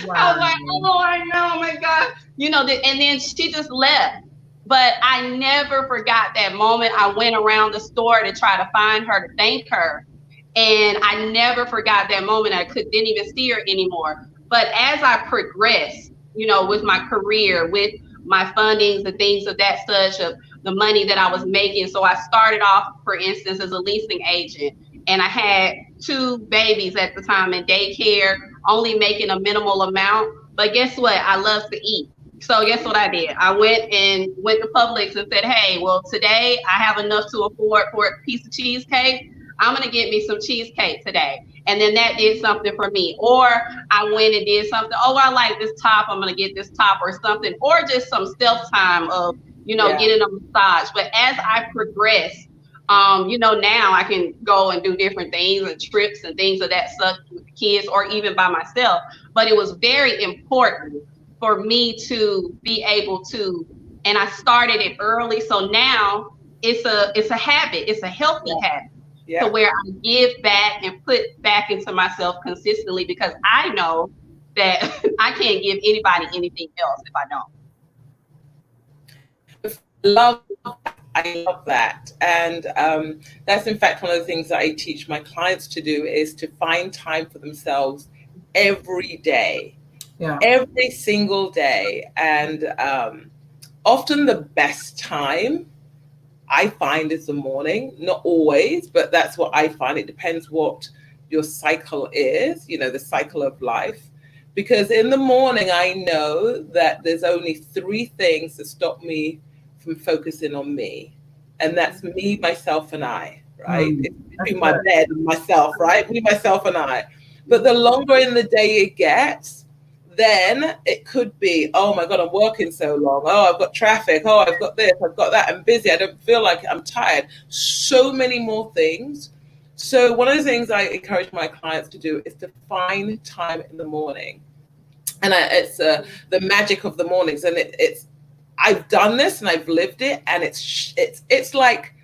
Wow. I was like, oh, I know, oh my God. And then she just left. But I never forgot that moment. I went around the store to try to find her, to thank her. And I never forgot that moment. Didn't even see her anymore. But as I progressed, with my career, with my fundings and things of that such, of the money that I was making. So I started off, for instance, as a leasing agent. And I had 2 babies at the time in daycare, only making a minimal amount. But guess what? I love to eat. So guess what I did? I went to Publix and said, hey, well, today I have enough to afford for a piece of cheesecake. I'm going to get me some cheesecake today. And then that did something for me. Or I went and did something. Oh, I like this top. I'm going to get this top or something. Or just some self-time of, getting a massage. But as I progressed, now I can go and do different things and trips and things of that such with the kids, or even by myself. But it was very important for me to be able to, and I started it early. So now it's a habit. It's a healthy habit. Yeah. To where I give back and put back into myself consistently, because I know that I can't give anybody anything else if I don't. I love that. And that's in fact one of the things that I teach my clients to do, is to find time for themselves every day. Yeah. Every single day. And often the best time I find is the morning. Not always, but that's what I find. It depends what your cycle is, the cycle of life. Because in the morning, I know that there's only 3 things that stop me from focusing on me. And that's me, myself, and I, right? It's between my bed and myself, right? Me, myself, and I. But the longer in the day it gets, then it could be, oh my God, I'm working so long. Oh, I've got traffic. Oh, I've got this, I've got that. I'm busy. I don't feel like it. I'm tired. So many more things. So one of the things I encourage my clients to do is to find time in the morning. And it's the magic of the mornings. And it's I've done this and I've lived it. And it's like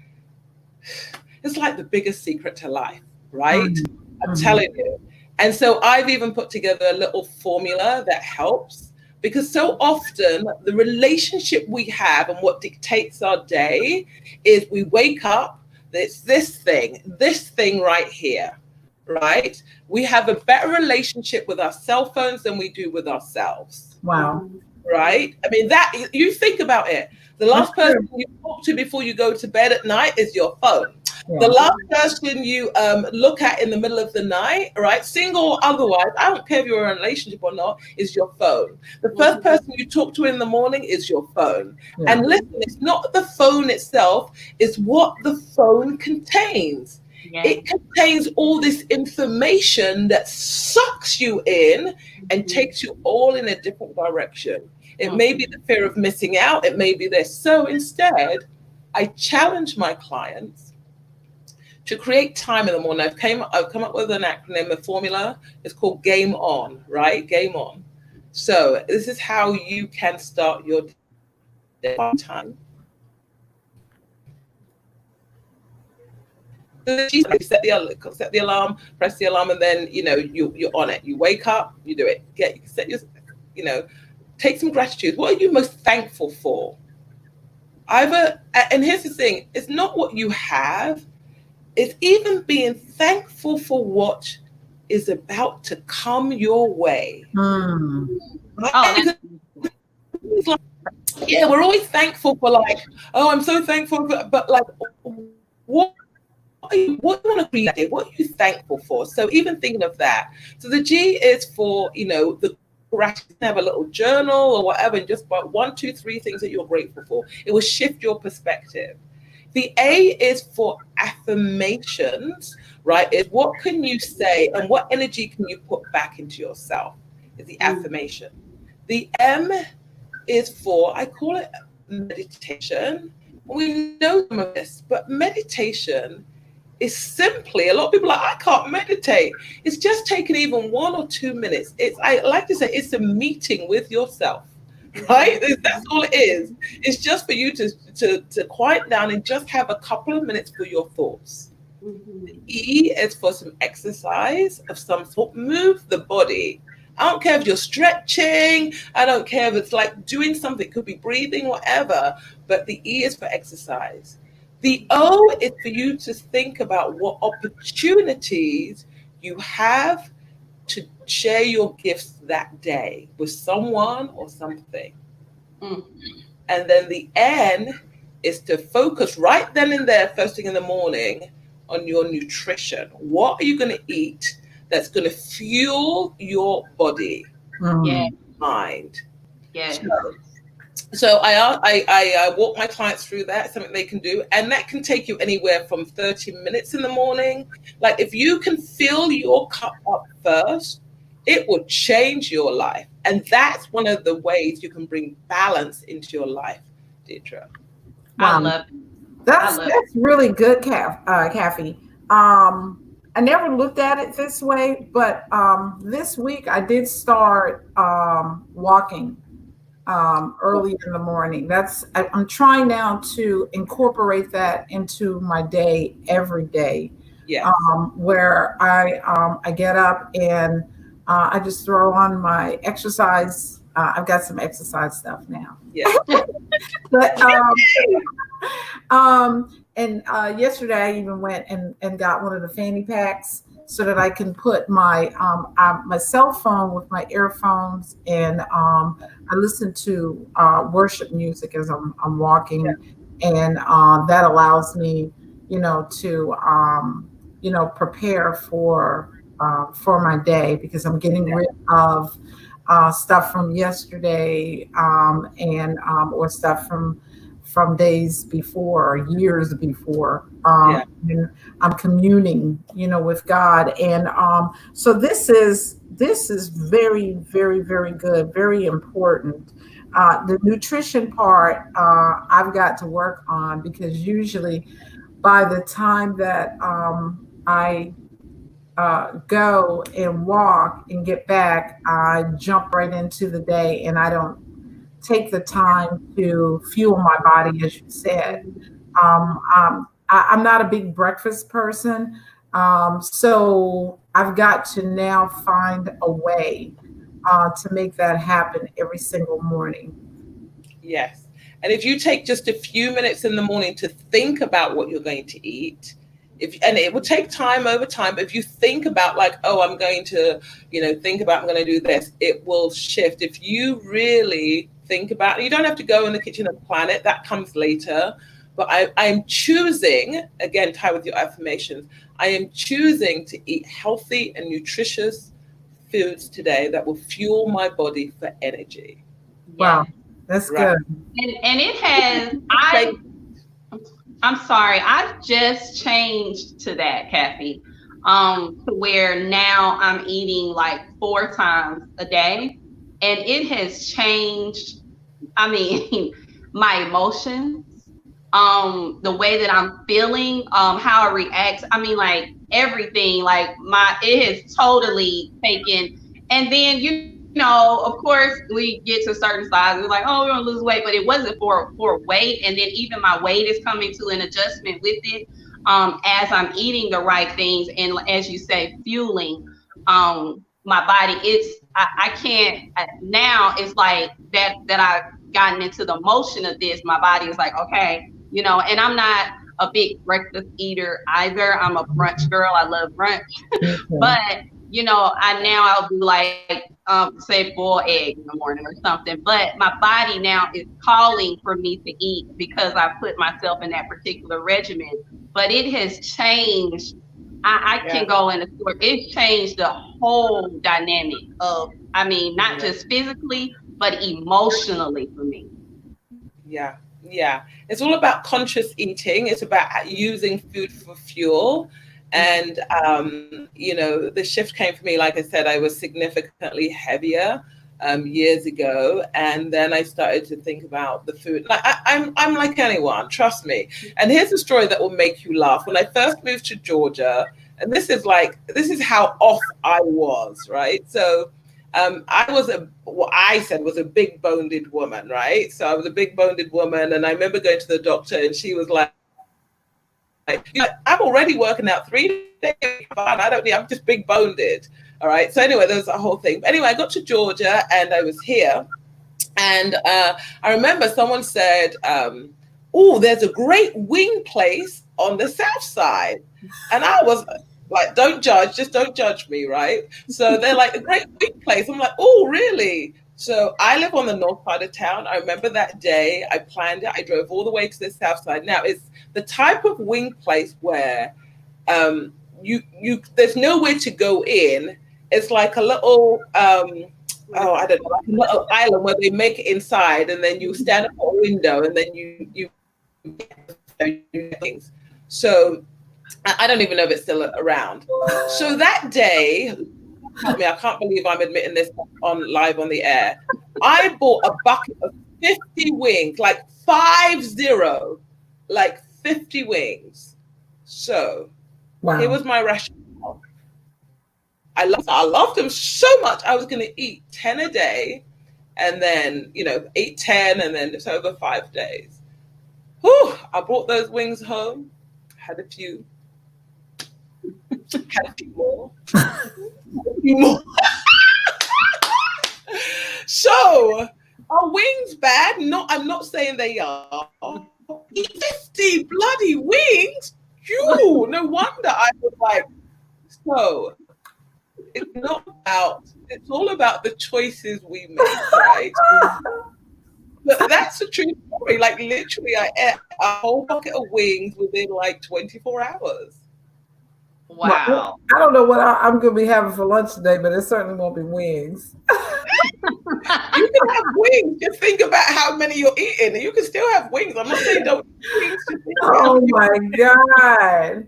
the biggest secret to life, right? Mm-hmm. I'm telling you. And so I've even put together a little formula that helps, because so often the relationship we have and what dictates our day is we wake up, it's this thing right here, right? We have a better relationship with our cell phones than we do with ourselves. Wow. Right? I mean, that, you think about it. The last person you talk to before you go to bed at night is your phone. Yeah. The last person you look at in the middle of the night, right, single or otherwise, I don't care if you're in a relationship or not, is your phone. The first person you talk to in the morning is your phone. Yeah. And listen, it's not the phone itself, it's what the phone contains. Yeah. It contains all this information that sucks you in and takes you all in a different direction. It may be the fear of missing out. It may be this. So instead, I challenge my clients to create time in the morning. I've come up with an acronym, a formula. It's called Game On, right? Game On. So this is how you can start your day on time. you set the alarm, press the alarm, and then you're on it. You wake up, you do it. Take some gratitude. What are you most thankful for? And here's the thing: it's not what you have. It's even being thankful for what is about to come your way. Mm. Yeah, we're always thankful for I'm so thankful, but what do you want to create? What are you thankful for? So even thinking of that. So the G is for, the gratitude. Have a little journal or whatever, and just about 1, 2, 3 things that you're grateful for. It will shift your perspective. The A is for affirmations, right? Is what can you say and what energy can you put back into yourself? Is the affirmation. The M is for, I call it meditation. We know some of this, but meditation is simply, a lot of people are like, I can't meditate. It's just taking even 1 or 2 minutes. I like to say, it's a meeting with yourself, right? That's all it is. It's just for you to quiet down and just have a couple of minutes for your thoughts. The E is for some exercise of some sort. Move the body. I don't care if you're stretching. I don't care if it's like doing something. It could be breathing, whatever. But the E is for exercise. The O is for you to think about what opportunities you have to share your gifts that day with someone or something. And then the N is to focus right then and there, first thing in the morning, on your nutrition. What are you going to eat that's going to fuel your body, mind? Yes. So I walk my clients through that, something they can do. And that can take you anywhere from 30 minutes in the morning. Like if you can fill your cup up first, it will change your life. And that's one of the ways you can bring balance into your life, Deidre. I love it. That's really good, Kathy. I never looked at it this way, but this week I did start walking early in the morning. I'm trying now to incorporate that into my day every day. Yeah. Where I get up and I just throw on my exercise. I've got some exercise stuff now. Yeah. But and yesterday I even went and got one of the fanny packs so that I can put my cell phone with my earphones, and I listen to worship music as I'm walking, and that allows me, to prepare for my day, because I'm getting rid of stuff from yesterday or stuff from days before or years before. And I'm communing, with God. And so this is very, very, very good, very important. The nutrition part, I've got to work on, because usually by the time that I go and walk and get back, I jump right into the day, and I don't take the time to fuel my body, as you said. I'm not a big breakfast person, so I've got to now find a way to make that happen every single morning. Yes. And if you take just a few minutes in the morning to think about what you're going to eat, and it will take time over time, but if you think about I'm going to, I'm going to do this, it will shift. If you really think about it, you don't have to go in the kitchen and plan it, that comes later. But I'm choosing, again, tie with your affirmations, I am choosing to eat healthy and nutritious foods today that will fuel my body for energy. Wow, that's good. And it has, I'm sorry, I've just changed to that, Kathy, to where now I'm eating 4 times a day, and it has changed, my emotions, the way that I'm feeling, how I react. Everything, it has totally taken. And then, of course, we get to a certain size, we're like, oh, we're gonna lose weight, but it wasn't for weight. And then even my weight is coming to an adjustment with it. as I'm eating the right things, and as you say, fueling my body. I can't now. It's like that I've gotten into the motion of this. My body is like, okay, and I'm not a big breakfast eater either. I'm a brunch girl. I love brunch, but I'll do like say boiled egg in the morning or something. But my body now is calling for me to eat because I put myself in that particular regimen. But it has changed. I can go in the store. It's changed the whole dynamic of, not just physically, but emotionally for me. Yeah. It's all about conscious eating. It's about using food for fuel. And, the shift came for me. Like I said, I was significantly heavier years ago. And then I started to think about the food. I'm like anyone, trust me. And here's a story that will make you laugh. When I first moved to Georgia, and this is how off I was, right? So I was what I said was a big boned woman, right? So I was a big boned woman. And I remember going to the doctor and she was like, I'm already working out 3 days. I'm just big boned. All right. So anyway, there was a whole thing. But anyway, I got to Georgia and I was here. And I remember someone said, oh, there's a great wing place on the South Side. And I was like, don't judge me, right? So they're like, a great wing place. I'm like, oh, really? So I live on the north side of town. I remember that day. I planned it. I drove all the way to the South Side. Now, it's the type of wing place where there's nowhere to go in. It's like a little I don't know, like a little island where they make it inside, and then you stand up at a window, and then you things. So I don't even know if it's still around. So that day, I can't believe I'm admitting this live on the air. I bought a bucket of 50 wings, like 50, like 50 wings. So It was my rationale. I loved them so much. I was going to eat 10 a day, and then, eat 10, and then it's over 5 days. Whew, I brought those wings home, had a few more. So, are wings bad? No, I'm not saying they are. 50 bloody wings? Phew, no wonder I was like, so it's all about the choices we make, right? But that's a true story. Like, literally, I ate a whole bucket of wings within like 24 hours. Wow. Well, I don't know what I'm going to be having for lunch today, but it certainly won't be wings. You can have wings. Just think about how many you're eating. You can still have wings. I'm not saying don't eat wings. Oh my God.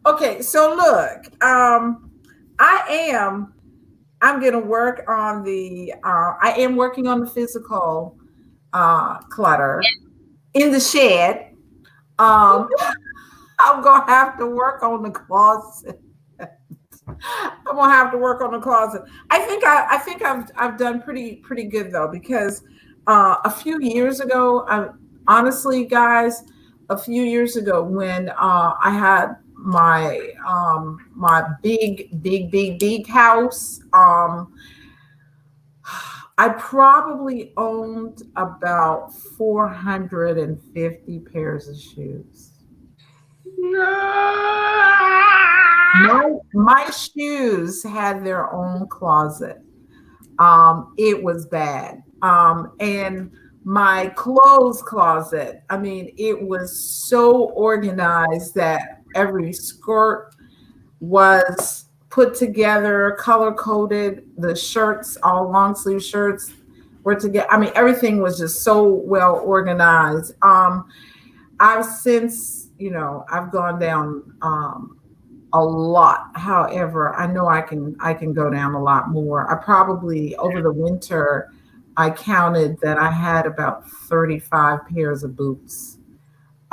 Okay. So look, I'm going to work on I am working on the physical clutter in the shed. I'm going to have to work on the closet. I'm gonna have to work on the closet. I think I've done pretty good though, because a few years ago, honestly, guys, a few years ago when I had my my big house, I probably owned about 450 pairs of shoes. My shoes had their own closet. It was bad. And my clothes closet, it was so organized that every skirt was put together, color coded. The shirts, all long sleeve shirts were together. Everything was just so well organized. I've since, I've gone down a lot. However, I know I can go down a lot more. I probably, over the winter, I counted that I had about 35 pairs of boots.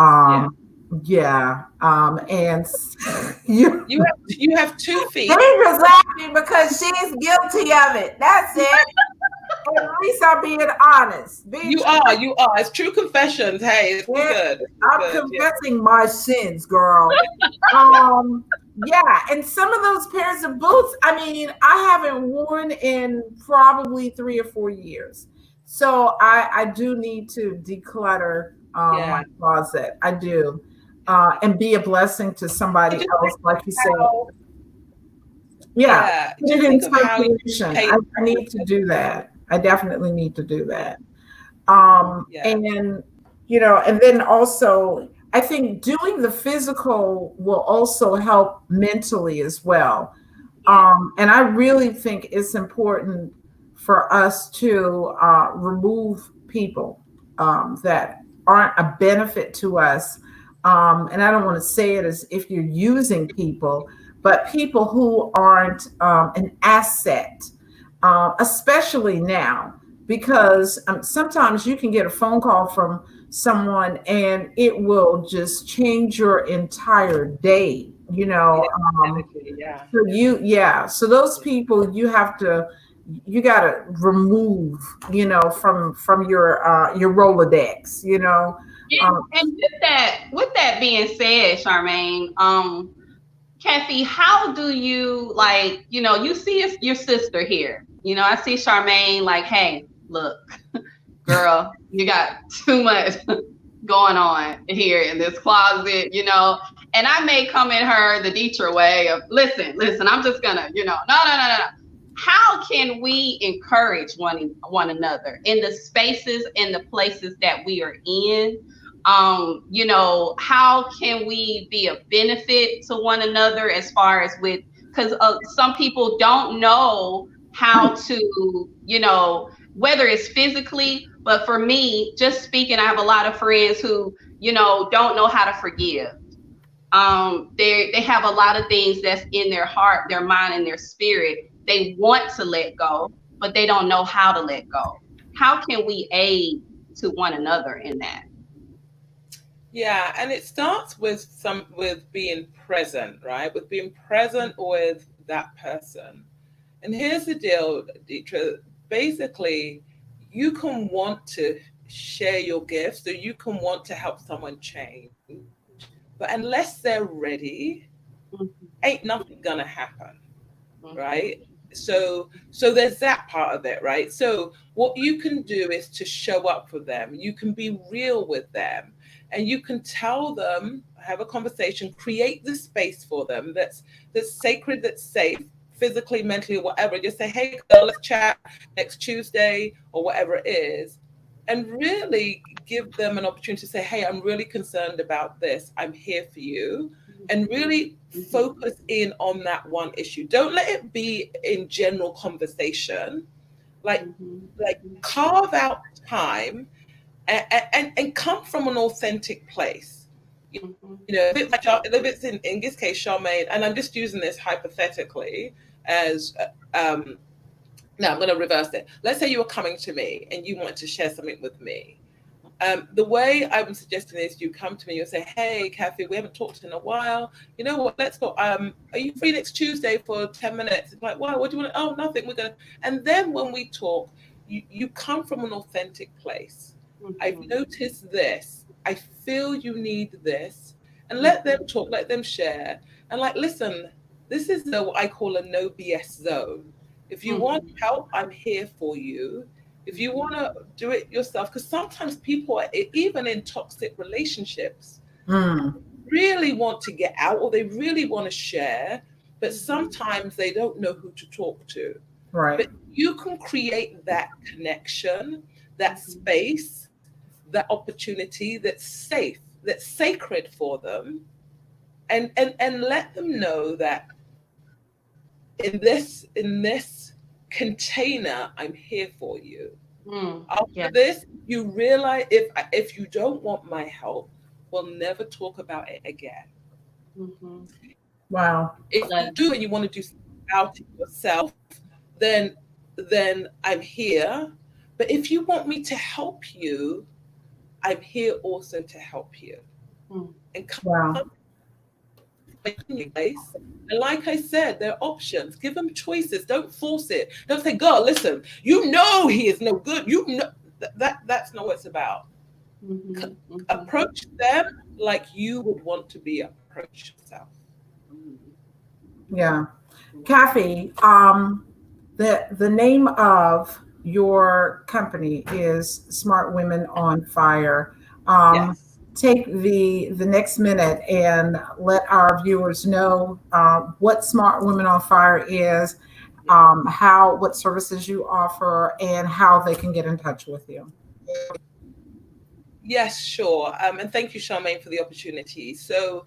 And you have 2 feet. Deidre's laughing because she's guilty of it. That's it. At least I'm being honest. You are. It's true confessions. Hey, it's Yeah, good. It's I'm good. Yeah. confessing my sins, girl. Yeah, and some of those pairs of boots, I mean, I haven't worn in probably 3 or 4 years. So I do need to declutter Yeah. my closet. I do. And be a blessing to somebody Just else, like you said. how, Yeah, yeah. put Just it in think of how you circulation. pay. I need to do that. I definitely need to do that. Yeah. And and then also I think doing the physical will also help mentally as well. And I really think it's important for us to remove people that aren't a benefit to us. And I don't want to say it as if you're using people, but people who aren't an asset, especially now, because sometimes you can get a phone call from someone and it will just change your entire day. Yeah. So those people you got to remove, from your Rolodex. And with that being said, Charmaine, Kathy, how do you like, you see your sister here. I see Charmaine like, hey, look, girl, you got too much going on here in this closet, and I may come in her the Dietra way of listen, I'm just gonna, no. How can we encourage one another in the spaces and the places that we are in? How can we be a benefit to one another as far as because some people don't know how to, whether it's physically, but for me, just speaking, I have a lot of friends who, don't know how to forgive. They have a lot of things that's in their heart, their mind, and their spirit. They want to let go, but they don't know how to let go. How can we aid to one another in that? Yeah, and it starts with being present, right? With being present with that person. And here's the deal, Dietra. Basically, you can want to share your gifts, or you can want to help someone change. But unless they're ready, ain't nothing gonna happen, right? So there's that part of it, right? So what you can do is to show up for them. You can be real with them, and you can tell them, have a conversation, create the space for them that's sacred, that's safe, physically, mentally, whatever. Just say, hey, girl, let's chat next Tuesday or whatever it is. And really give them an opportunity to say, hey, I'm really concerned about this. I'm here for you. And really focus in on that one issue. Don't let it be in general conversation. Like carve out time and come from an authentic place. If it's in this case, Charmaine, and I'm just using this hypothetically as no, I'm going to reverse it. Let's say you were coming to me and you wanted to share something with me. The way I'm suggesting is you come to me, you'll say, hey, Kathy, we haven't talked in a while. You know what? Let's go. Are you free next Tuesday for 10 minutes? It's like, wow, what do you want? Oh, nothing. We're going to. And then when we talk, you come from an authentic place. I've noticed this. I feel you need this. And let them talk, let them share. And like, listen, this is what I call a no BS zone. If you want help, I'm here for you. If you want to do it yourself, because sometimes people are, even in toxic relationships, really want to get out, or they really want to share, but sometimes they don't know who to talk to. Right. But you can create that connection, that space, that opportunity that's safe, that's sacred for them, and let them know that in this container, I'm here for you. After this, you realize if you don't want my help, we'll never talk about it again. Wow. If you do and you want to do something about it yourself, then I'm here. But if you want me to help you, I'm here also to help you. And come place. And like I said, there are options. Give them choices. Don't force it. Don't say, "Girl, listen, you know he is no good. You know that's not what it's about." Approach them like you would want to be approached yourself. Yeah. Kathy, the name of your company is Smart Women on Fire. Yes. Take the next minute and let our viewers know what Smart Women on Fire is, what services you offer, and how they can get in touch with you. Yes, sure. And thank you, Charmaine, for the opportunity. So,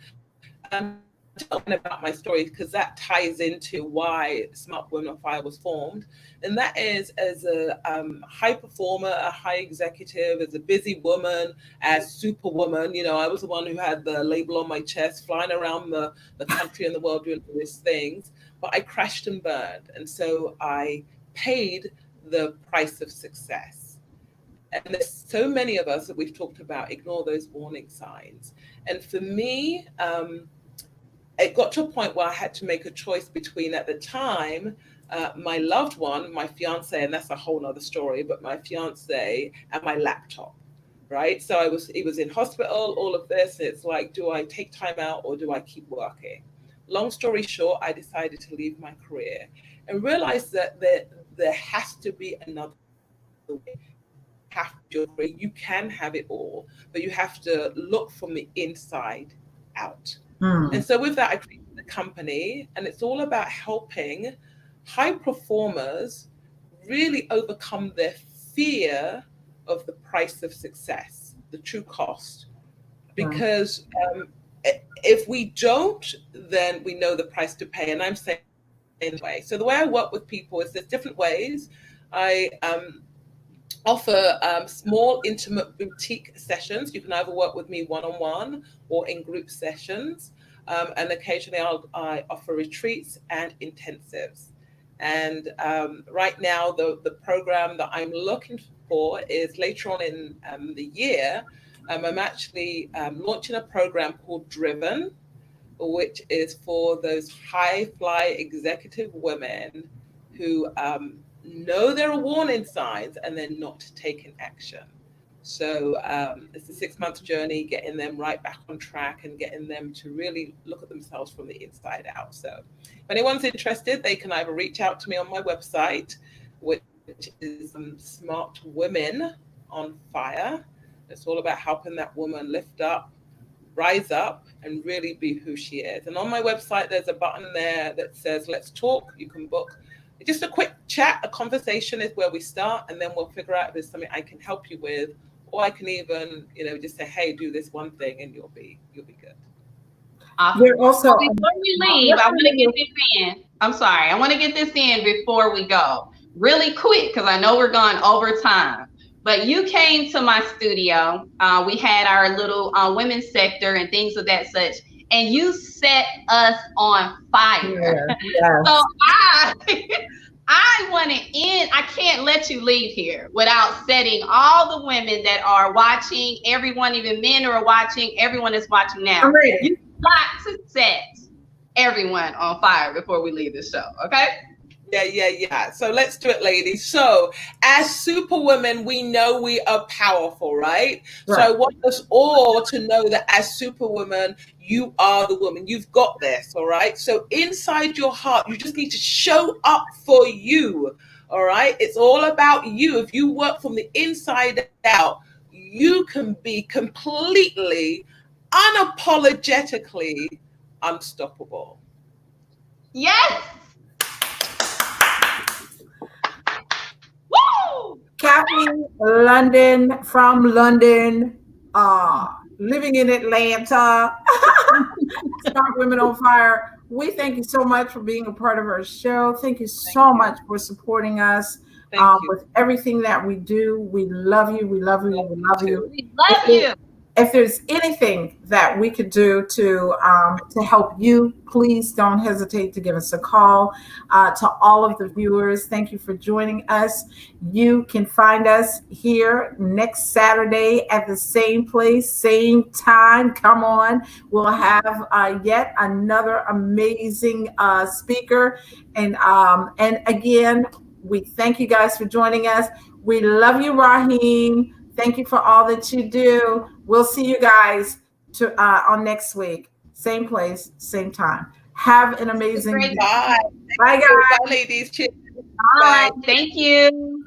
talking about my story because that ties into why Smart Women on Fire was formed, and that is as a high performer, a high executive, as a busy woman, as Superwoman. You know, I was the one who had the label on my chest, flying around the country and the world doing all these things. But I crashed and burned, and so I paid the price of success. And there's so many of us that we've talked about ignore those warning signs. And for me, it got to a point where I had to make a choice between, at the time, my loved one, my fiance, and that's a whole nother story, but my fiance and my laptop, right? So he was in hospital, all of this. It's like, do I take time out or do I keep working? Long story short, I decided to leave my career and realized that there has to be another way. You can have it all, but you have to look from the inside out. And so with that, I created the company, and it's all about helping high performers really overcome their fear of the price of success, the true cost. Because if we don't, then we know the price to pay. And I'm saying anyway. So the way I work with people is there's different ways. I offer small, intimate boutique sessions. You can either work with me one-on-one or in group sessions. And occasionally I offer retreats and intensives. And right now, the program that I'm looking for is later on in the year. I'm actually launching a program called Driven, which is for those high-fly executive women who know there are warning signs and they're not taking action. So it's a 6-month journey, getting them right back on track and getting them to really look at themselves from the inside out. So if anyone's interested, they can either reach out to me on my website, which is Smart Women on Fire. It's all about helping that woman lift up, rise up, and really be who she is. And on my website, there's a button there that says, let's talk. You can book just a quick chat. A conversation is where we start, and then we'll figure out if there's something I can help you with, or I can even, just say, hey, do this one thing, and you'll be good. We're also, before we leave, I want to get this in. I'm sorry, I want to get this in before we go, really quick, because I know we're going over time. But you came to my studio. We had our little women's sector and things of that such, and you set us on fire. Yeah. So I want to end. I can't let you leave here without setting all the women that are watching, everyone, even men who are watching, everyone is watching now. I'm ready. You've got to set everyone on fire before we leave the show, okay? Yeah. So let's do it, ladies. So as Superwomen, we know we are powerful, right? So I want us all to know that as Superwomen, you are the woman. You've got this, all right? So inside your heart, you just need to show up for you, all right? It's all about you. If you work from the inside out, you can be completely, unapologetically unstoppable. Yes. Woo! Kathy London from London, living in Atlanta. Smart Women on Fire. We thank you so much for being a part of our show. Thank you so much for supporting us with everything that we do. We love you. We love you. We love you. We love you. if there's anything that we could do to help you, please don't hesitate to give us a call. To all of the viewers, thank you for joining us. You can find us here next Saturday at the same place, same time. Come on. We'll have yet another amazing speaker. And again, we thank you guys for joining us. We love you, Raheem. Thank you for all that you do. We'll see you guys on next week. Same place, same time. Have an amazing day. Bye. Bye, guys. Bye, ladies. Cheers. Bye. Thank you.